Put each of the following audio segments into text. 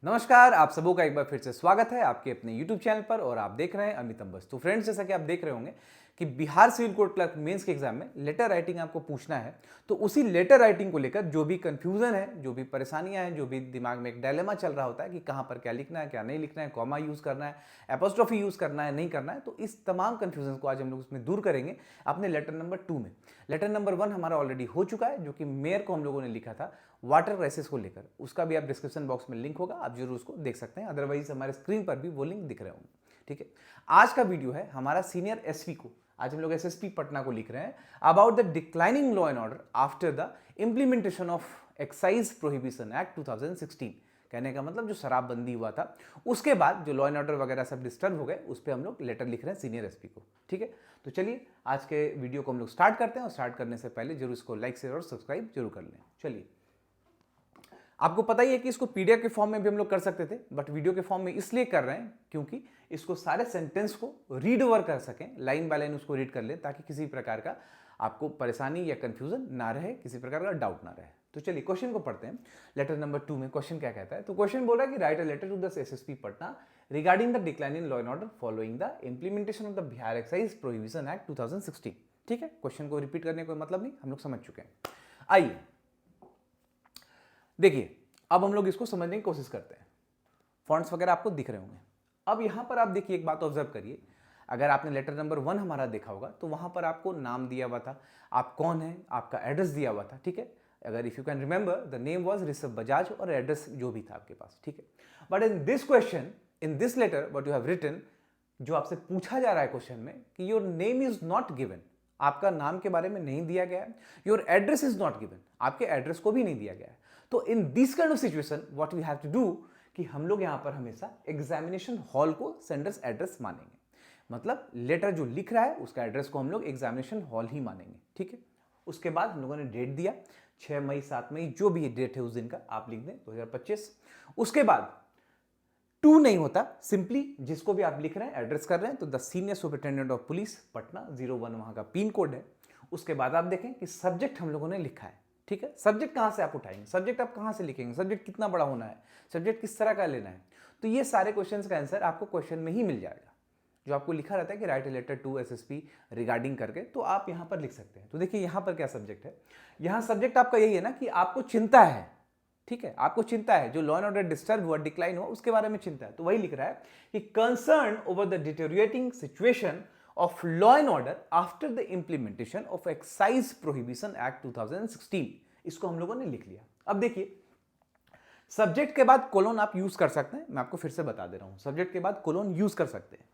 नमस्कार, आप सबों का एक बार फिर से स्वागत है आपके अपने YouTube चैनल पर और आप देख रहे हैं अमित अंबस। तो फ्रेंड्स, जैसा कि आप देख रहे होंगे कि Bihar civil court clerk mains के एग्जाम में लेटर राइटिंग आपको पूछना है। तो उसी लेटर राइटिंग को लेकर जो भी कंफ्यूजन है, जो भी परेशानियां हैं, जो भी दिमाग में एक डायलेमा चल रहा होता है कि कहां पर क्या लिखना है, क्या नहीं लिखना है, कॉमा यूज करना है, एपोस्ट्रोफी यूज करना है, नहीं करना है, तो इस तमाम कंफ्यूजन को आज हम लोग उसमें दूर करेंगे अपने लेटर नंबर 2 में। लेटर नंबर 1 हमारा ऑलरेडी हो चुका है, जो कि मेयर को हम लोगों ने लिखा था वाटर क्राइसिस को लेकर। उसका भी आप डिस्क्रिप्शन बॉक्स में लिंक होगा, आप जरूर उसको देख सकते हैं, अदरवाइज हमारे स्क्रीन पर भी वो लिंक दिख रहे होंगे। ठीक है, आज का वीडियो है हमारा सीनियर एसपी को, आज हम लोग एसएसपी पटना को लिख रहे हैं about the declining law and order after the implementation of excise prohibition act 2016। कहने का मतलब जो शराबबंदी हुआ था उसके बाद जो लॉ एंड ऑर्डर वगैरह सब डिस्टर्ब हो गए, उस पर हम लोग लेटर लिख रहे हैं सीनियर एसपी को। ठीक है, तो चलिए आज के वीडियो को हम लोग स्टार्ट करते हैं और स्टार्ट करने से पहले जरूर इसको लाइक शेयर और सब्सक्राइब जरूर कर लें। चलिए, आपको पता ही है कि इसको पीडीएफ के फॉर्म में भी हम लोग कर सकते थे, बट वीडियो के फॉर्म में इसलिए कर रहे हैं क्योंकि इसको सारे सेंटेंस को रीड ओवर कर सकें, लाइन बाय लाइन उसको रीड कर लें, ताकि किसी प्रकार का आपको परेशानी या कंफ्यूजन ना रहे, किसी प्रकार का डाउट ना रहे। तो चलिए क्वेश्चन को पढ़ते हैं। लेटर नंबर 2 में क्वेश्चन क्या कहता है? तो क्वेश्चन बोल रहा है कि write a letter to the SSP Patna regarding the decline in law and order following the implementation of the Bihar excise prohibition act 2016। ठीक है, क्वेश्चन को रिपीट करने का मतलब नहीं, हम लोग समझ चुके हैं। आइए देखिए, अब हम लोग इसको समझने की कोशिश करते हैं। फॉन्ट्स वगैरह आपको दिख रहे होंगे। अब यहां पर आप देखिए, एक बात ऑब्जर्व करिए। अगर आपने लेटर नंबर 1 हमारा देखा होगा तो वहां पर आपको नाम दिया हुआ था, आप कौन है, आपका एड्रेस दिया हुआ था। ठीक है, अगर if you can remember the name was Rishabh Bajaj और एड्रेस जो भी था आपके पास। ठीक है, but in this question, in this letter what you have written, जो आपसे पूछा जा रहा है क्वेश्चन में कि your name is not given, आपका नाम के बारे में नहीं दिया गया है। Your address is not given, आपके एड्रेस को भी नहीं दिया गया है। तो इन this kind of situation what we have to do कि हम लोग यहां पर हमेशा एग्जामिनेशन हॉल को सेंडर्स एड्रेस मानेंगे। मतलब लेटर जो लिख रहा है उसका एड्रेस को हम लोग एग्जामिनेशन हॉल ही मानेंगे। ठीक है, उसके बाद हम लोगों ने डेट दिया 6 मई 7 मई जो भी डेट है उस दिन का आप लिख दें 2025। उसके बाद 2 नहीं होता, सिंपली जिसको भी आप लिख रहे हैं एड्रेस कर रहे हैं तो the senior superintendent of police Patna 01 वहां का पिन कोड है। उसके बाद आप देखें कि सब्जेक्ट हम लोगों ने लिखा है। ठीक है, सब्जेक्ट कहां से आप उठाएंगे, सब्जेक्ट आप कहां से लिखेंगे, सब्जेक्ट कितना बड़ा होना है, सब्जेक्ट किस तरह का लेना है, तो ये सारे क्वेश्चंस का आंसर आपको क्वेश्चन में ही मिल जाएगा। जो आपको लिखा रहता है कि write a letter to SSP regarding करके, तो आप यहां पर लिख सकते हैं। तो देखिए यहां पर क्या सब्जेक्ट है, यहां सब्जेक्ट आपका यही है ना कि आपको चिंता है। ठीक है, आपको चिंता है, जो लॉ एंड ऑर्डर डिस्टर्ब हुआ, डिक्लाइन हुआ, उसके बारे में चिंता है। तो वही लिख रहा है कि concern over the deteriorating situation of law and order after the implementation of excise prohibition act 2016। इसको हम लोगों ने लिख लिया। अब देखिए, सब्जेक्ट के बाद कोलोन आप यूज कर सकते हैं, मैं आपको फिर से बता दे रहा हूं, सब्जेक्ट के बाद कोलोन यूज कर सकते हैं।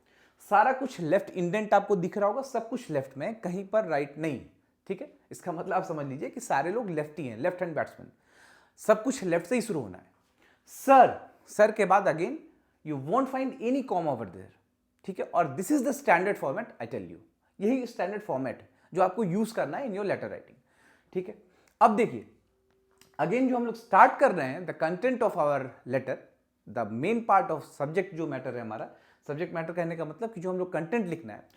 सारा कुछ लेफ्ट इंडेंट आपको दिख रहा होगा, सब कुछ लेफ्ट में, कहीं पर राइट नहीं। ठीक है, इसका मतलब आप समझ लीजिए कि सारे लोग लेफ्ट ही हैं, लेफ्ट हैंड बैट्समैन, सब कुछ लेफ्ट से ही शुरू होना है। सर, सर के बाद again you won't find any comma over there. ठीक है, और this is the standard format, I tell you, यही स्टैंडर्ड फॉर्मेट है जो आपको यूज करना है इन योर लेटर राइटिंग। ठीक है, अब देखिए अगेन जो हम लोग स्टार्ट कर रहे हैं, the content of hour later, the main part of subject जो मैटर है हमारा, सब्जेक्ट मैटर कहने का मतलब कि जो हम लोग कंटेंट लिखना है,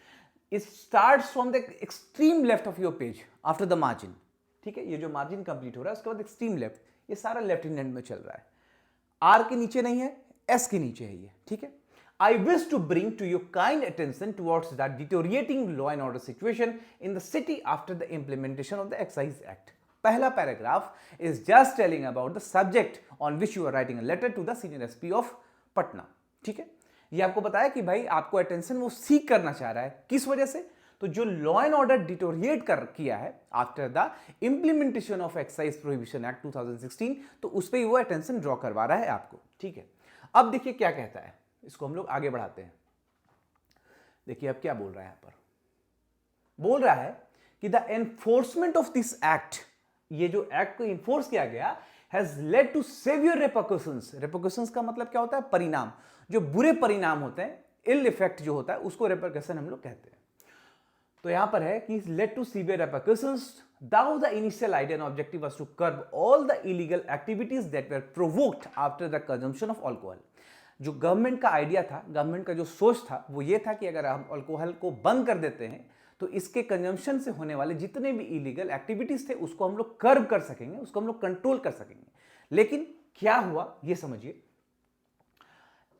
it starts from the extreme left of your page after the margin. ठीक है, ये जो मार्जिन कंप्लीट हो रहा है उसके बाद एक्सट्रीम लेफ्ट, ये सारा लेफ्ट हैंड में चल रहा है, आर के नीचे नहीं है, एस के नीचे है ये। ठीक है, I wish to bring to your kind attention towards the deteriorating law and order situation in the city after the implementation of the Excise Act. पहला paragraph is just telling about the subject on which you are writing a letter to the senior SP of Patna. ठीक है, ये आपको बताया कि भाई आपको attention वो सीख करना चाह रहा है, किस वजह से? तो जो लॉ एंड ऑर्डर डिटोरिएट कर किया है after the implementation of excise prohibition act 2016, तो उस पर वो अटेंशन ड्रॉ करवा रहा है आपको। ठीक है, अब देखिए क्या कहता है, इसको हम लोग आगे बढ़ाते हैं। देखिए अब क्या बोल रहा है, यहां पर बोल रहा है कि the enforcement of this act, ये जो एक्ट को इन्फोर्स किया गया, has led to severe repercussions. Repercussions का मतलब क्या होता है? परिणाम, जो बुरे परिणाम होते हैं, इल इफेक्ट जो होता है उसको रेपरकशन हम लोग कहते हैं। तो यहां पर है कि led to severe repercussions, thou the initial idea and objective was to curb all the illegal activities that were provoked after the consumption of alcohol। जो गवर्नमेंट का आइडिया था, गवर्नमेंट का जो सोच था वो ये था कि अगर हम अल्कोहल को बंद कर देते हैं तो इसके कंजम्पशन से होने वाले जितने भी इलीगल एक्टिविटीज थे उसको हम लोग कर्ब कर सकेंगे, उसको हम लोग कंट्रोल कर सकेंगे। लेकिन क्या हुआ ये समझिए,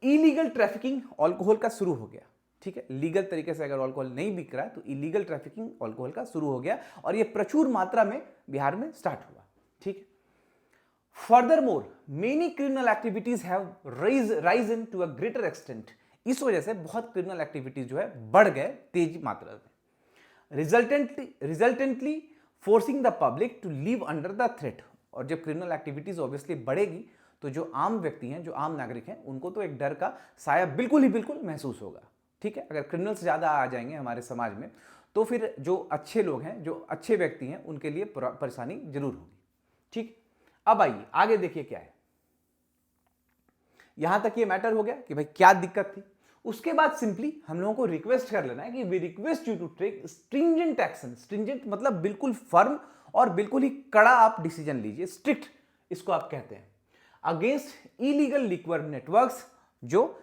इलीगल ट्रैफिकिंग अल्कोहल का शुरू हो गया, ठीक है। लीगल तरीके से अगर अल्कोहल नहीं बिक रहा है तो इलीगल ट्रैफिकिंग अल्कोहल का शुरू हो गया और ये प्रचुर मात्रा में बिहार में स्टार्ट हुआ, ठीक है। Furthermore, many criminal activities have risen to a greater extent. इस वजह से बहुत क्रिमिनल एक्टिविटीज जो है बढ़ गए तेज मात्रा में, resultantly forcing the public to live under the threat. और जब क्रिमिनल एक्टिविटीज ऑब्वियसली बढ़ेगी तो जो आम व्यक्ति हैं, जो आम नागरिक हैं, उनको तो एक डर का साया बिल्कुल ही बिल्कुल महसूस होगा, ठीक है। अगर क्रिमिनल्स ज़्यादा आ जाएंगे हमारे समाज में तो फिर जो अच्छे लोग हैं, जो अच्छे व्यक्ति हैं, उनके लिए परेशानी जरूर होगी, ठीक। अब आइए आगे देखिए क्या है। यहां तक ये मैटर हो गया कि भाई क्या दिक्कत थी। उसके बाद सिंपली हम लोगों को रिक्वेस्ट कर लेना है कि we request you to take stringent action. Stringent मतलब बिल्कुल फर्म और बिल्कुल ही कड़ा आप डिसीजन लीजिए, स्ट्रिक्ट इसको आप कहते हैं, अगेंस्ट इलीगल लिक्वर नेटवर्क्स। जो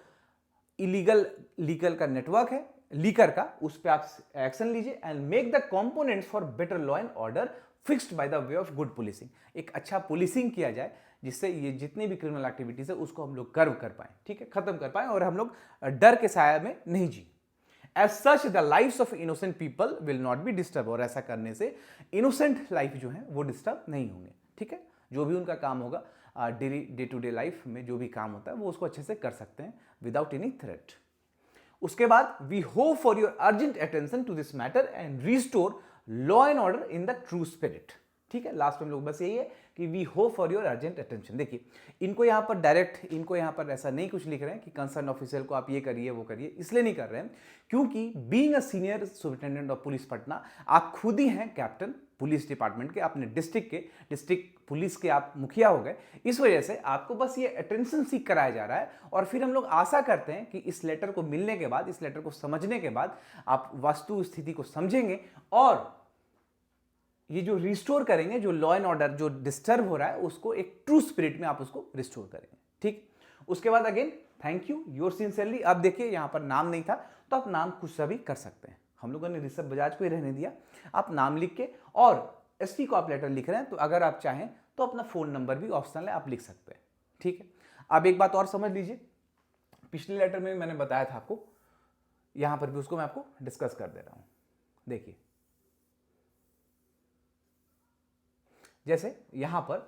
लीगल का नेटवर्क है लीकर का, उस पर आप एक्शन लीजिए and make the components for better law and order fixed by the way of good policing. एक अच्छा पुलिसिंग किया जाए जिससे ये जितनी भी क्रिमिनल एक्टिविटीज है उसको हम लोग कर्व कर पाए, ठीक है, खत्म कर पाए और हम लोग डर के साया में नहीं जी। As such the lives of innocent people will not be disturb. और ऐसा करने से इनोसेंट लाइफ जो है वो डिस्टर्ब नहीं होंगे, ठीक है। जो भी उनका काम होगा डे टू डे लाइफ में जो भी काम होता है वो उसको अच्छे से कर सकते हैं विदाउट एनी थ्रेट। उसके बाद we hope for your urgent attention to this matter and restore law and order in the true spirit, ठीक है। लास्ट में लोग बस यही है कि we hope for your urgent attention. देखिए इनको यहां पर डायरेक्ट, इनको यहां पर ऐसा नहीं कुछ लिख रहे हैं कि कंसर्न ऑफिसर को आप ये करिए वो करिए, इसलिए नहीं कर रहे हैं क्योंकि being a senior superintendent of police Patna, आप खुद ही हैं कैप्टन पुलिस डिपार्टमेंट के, अपने डिस्ट्रिक्ट पुलिस के आप मुखिया हो गए। इस वजह से आपको बस ये अटेंशन सीख कराया जा रहा है और फिर हम लोग आशा करते हैं कि इस लेटर को मिलने के बाद, इस लेटर को समझने के बाद आप वास्तु स्थिति को समझेंगे और ये जो रिस्टोर करेंगे, जो लॉ एंड ऑर्डर जो डिस्टर्ब हो रहा है उसको एक ट्रू स्पिरिट में आप उसको रिस्टोर करेंगे, ठीक। उसके बाद again thank you your sincerely. अब देखिए यहां पर नाम नहीं था तो आप नाम कुछ सा भी कर सकते हैं, हम लोगों ने ऋषभ बजाज को ही रहने दिया। आप नाम लिख के और एसपी को आप लेटर लिख रहे हैं तो अगर आप चाहें तो अपना फोन नंबर भी ऑप्शनल है, आप लिख सकते हैं, ठीक है। अब एक बात और समझ लीजिए, पिछले लेटर में मैंने बताया था आपको, यहां पर भी उसको मैं आपको डिस्कस कर दे रहा हूं। देखिए जैसे यहां पर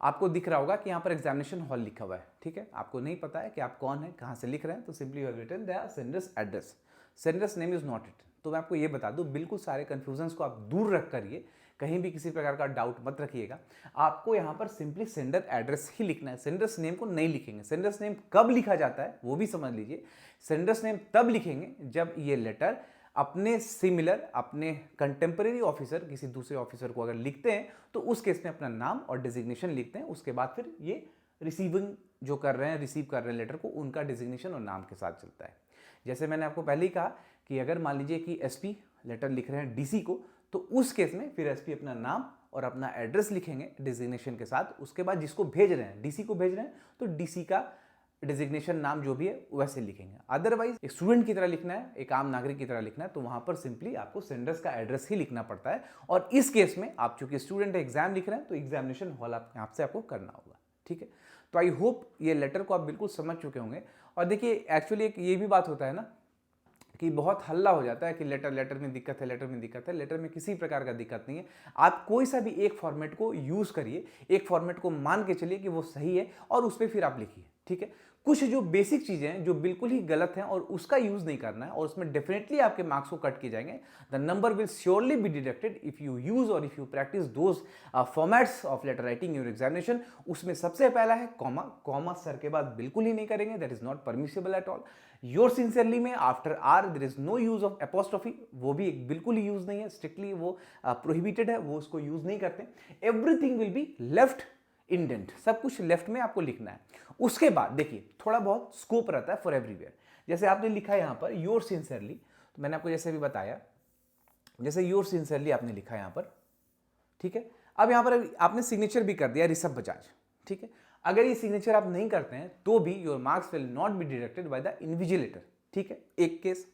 आपको दिख रहा होगा कि यहां पर एग्जामिनेशन हॉल लिखा हुआ है, ठीक है। आपको नहीं पता है कि आप कौन है, कहां से लिख रहे हैं, तो simply you have written the sender's address, sender's name is not written. तो मैं आपको ये बता दूं, बिल्कुल सारे कंफ्यूजन्स को आप दूर रख करिए, कहीं भी किसी प्रकार का डाउट मत रखिएगा। आपको यहां पर सिंपली सेंडर एड्रेस ही लिखना है, सेंडर्स नेम को नहीं लिखेंगे। सेंडर्स नेम कब लिखा जाता है वो भी समझ लीजिए। सेंडर्स नेम तब लिखेंगे जब ये लेटर अपने सिमिलर, अपने कंटेम्परेरी ऑफिसर, किसी दूसरे ऑफिसर को अगर लिखते हैं तो उस केस में अपना नाम और डिजिग्नेशन लिखते हैं। उसके बाद फिर ये रिसीविंग जो कर रहे हैं, रिसीव कर रहे हैं लेटर को, उनका डिजिग्नेशन और नाम के साथ चलता है। जैसे मैंने आपको पहले ही कहा कि अगर मान लीजिए कि एसपी लेटर लिख रहे हैं डीसी को, तो उस केस में फिर एसपी अपना नाम और अपना एड्रेस लिखेंगे डिजिग्नेशन के साथ। उसके बाद जिसको भेज रहे हैं, डीसी को भेज रहे हैं, तो डीसी का डिजिग्नेशन नाम जो भी है वैसे लिखेंगे। अदरवाइज एक स्टूडेंट की तरह लिखना है, एक आम नागरिक की तरह लिखना है, तो वहां पर सिंपली आपको सेंडर्स का एड्रेस ही लिखना पड़ता है। और इस केस में आप चूंकि स्टूडेंट एग्जाम लिख रहे हैं तो एग्जामिनेशन हॉल आपसे आपको करना होगा, ठीक है। तो आई होप ये लेटर को आप बिल्कुल समझ चुके होंगे। और देखिए एक्चुअली एक ये भी बात होता है ना कि बहुत हल्ला हो जाता है कि लेटर में दिक्कत है, लेटर में दिक्कत है। लेटर में किसी प्रकार का दिक्कत नहीं है। आप कोई सा भी एक फॉर्मेट को यूज करिए, एक फॉर्मेट को मान के चलिए कि वो सही है और उस पर फिर आप लिखिए, ठीक है। कुछ जो बेसिक चीजें हैं जो बिल्कुल ही गलत हैं और उसका यूज नहीं करना है और उसमें डेफिनेटली आपके मार्क्स को कट किए जाएंगे। The number will surely be deducted if you use और if you practice those formats of letter writing in your examination. उसमें सबसे पहला है कॉमा। कॉमा सर के बाद बिल्कुल ही नहीं करेंगे, that is not permissible at all. Your sincerely में after R there is no use of apostrophe, वो भी बिल्कुल ही यूज नहीं है, स्ट्रिक्टली वो प्रोहिबिटेड है, वो उसको यूज नहीं करते। Everything will be left indent, सब कुछ लेफ्ट में आपको लिखना है। उसके बाद देखिए थोड़ा बहुत स्कोप रहता है फॉर एवरीवेयर। जैसे आपने लिखा है यहां पर योर सिंसियरली, तो मैंने आपको जैसे भी बताया, जैसे योर सिंसियरली आपने लिखा है यहां पर, ठीक है। अब यहां पर आपने सिग्नेचर भी कर दिया ऋषभ बजाज, ठीक है। अगर ये सिग्नेचर आप नहीं करते हैं तो भी your marks will not be deducted by the invigilator, ठीक है, एक केस।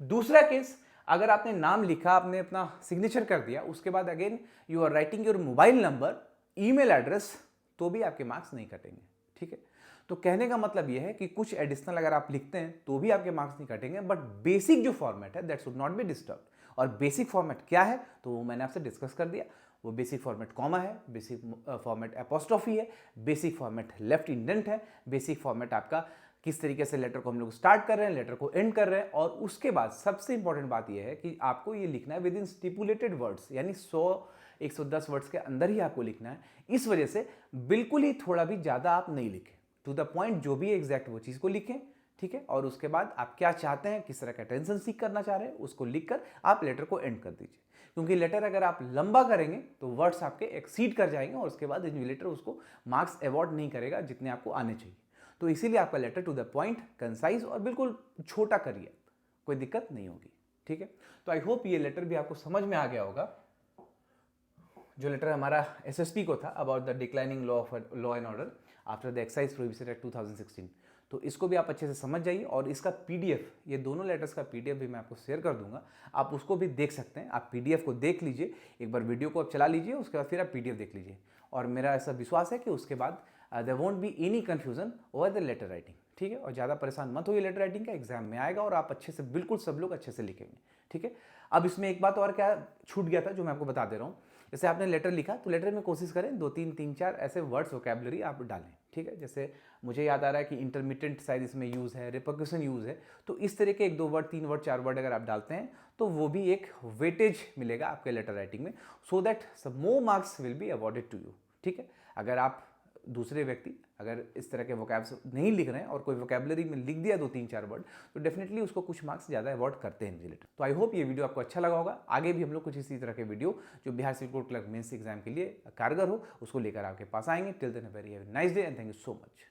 दूसरा केस, अगर आपने नाम लिखा, आपने अपना सिग्नेचर कर दिया, उसके बाद again you are writing your mobile number, email address, तो भी आपके मार्क्स नहीं कटेंगे, ठीक है। तो कहने का मतलब यह है कि कुछ एडिशनल अगर आप लिखते हैं तो भी आपके मार्क्स नहीं कटेंगे, बट बेसिक जो फॉर्मेट है that should not be disturb. और बेसिक फॉर्मेट क्या है तो वो मैंने आपसे डिस्कस कर दिया। वो बेसिक फॉर्मेट कॉमा है, बेसिक फॉर्मेट एपोस्ट्रोफी है, बेसिक फॉर्मेट लेफ्ट इंडेंट है, बेसिक फॉर्मेट आपका किस तरीके से लेटर को हम लोग स्टार्ट कर रहे हैं, लेटर को एंड कर रहे हैं। और उसके बाद सबसे इंपॉर्टेंट बात यह है कि आपको ये लिखना है विद इन स्टिपुलेटेड वर्ड्स, यानी 100-110 वर्ड्स के अंदर ही आपको लिखना है। इस वजह से बिल्कुल ही थोड़ा भी ज़्यादा आप नहीं लिखें, टू द पॉइंट जो भी एग्जैक्ट वो चीज़ को लिखें, ठीक है। और उसके बाद आप क्या चाहते हैं, किस तरह का टेंशन सीख करना चाह रहे हैं, उसको लिखकर आप लेटर को एंड कर दीजिए। क्योंकि लेटर अगर आप लंबा करेंगे तो वर्ड्स आपके एक्सीड कर जाएंगे और उसके बाद इन्विजिलेटर उसको मार्क्स अवॉर्ड नहीं करेगा जितने आपको आने चाहिए। तो इसीलिए आपका letter to the point, concise और बिल्कुल छोटा करिए, कोई दिक्कत नहीं होगी, ठीक है। तो आई होप ये लेटर भी आपको समझ में आ गया होगा। जो लेटर हमारा एसएसपी को था about the declining law and order after the excise prohibition act 2016, तो इसको भी आप अच्छे से समझ जाइए। और इसका पीडीएफ, ये दोनों लेटर्स का पीडीएफ भी मैं आपको शेयर कर दूंगा, आप उसको भी देख सकते हैं। आप पीडीएफ को देख लीजिए, एक बार वीडियो को आप चला लीजिए, उसके बाद फिर आप पीडीएफ देख लीजिए। और मेरा ऐसा विश्वास है कि उसके बाद there won't be any confusion over the letter writing, ठीक है। और ज़्यादा परेशान मत होइए, लेटर राइटिंग का एग्जाम में आएगा और आप अच्छे से, बिल्कुल सब लोग अच्छे से लिखेंगे, ठीक है। अब इसमें एक बात और क्या छूट गया था जो मैं आपको बता दे रहा हूँ। जैसे आपने लेटर लिखा तो लेटर में कोशिश करें 2-3 ऐसे वर्ड्स वोकैबुलरी आप डालें, ठीक है। जैसे मुझे याद आ रहा है कि इंटरमिटेंट शायद इसमें यूज़ है, रिपरकशन यूज़ है, तो इस तरह के 1-2 वर्ड, 3 वर्ड, 4 वर्ड अगर आप डालते हैं तो वो भी एक वेटेज मिलेगा आपके लेटर राइटिंग में, so that some more marks will be awarded to you, ठीक है। अगर आप दूसरे व्यक्ति अगर इस तरह के वोकैब्स नहीं लिख रहे हैं और कोई वोकैबुलरी में लिख दिया 2-3-4 वर्ड, तो डेफिनेटली उसको कुछ मार्क्स ज़्यादा अवॉर्ड करते हैं इन्विजिलेटर। तो आई होप ये वीडियो आपको अच्छा लगा होगा। आगे भी हम लोग कुछ इसी तरह के वीडियो जो Bihar civil court clerk mains exam के लिए कारगर हो उसको लेकर आपके पास आएंगे। Till then very have a nice day and thank you so much.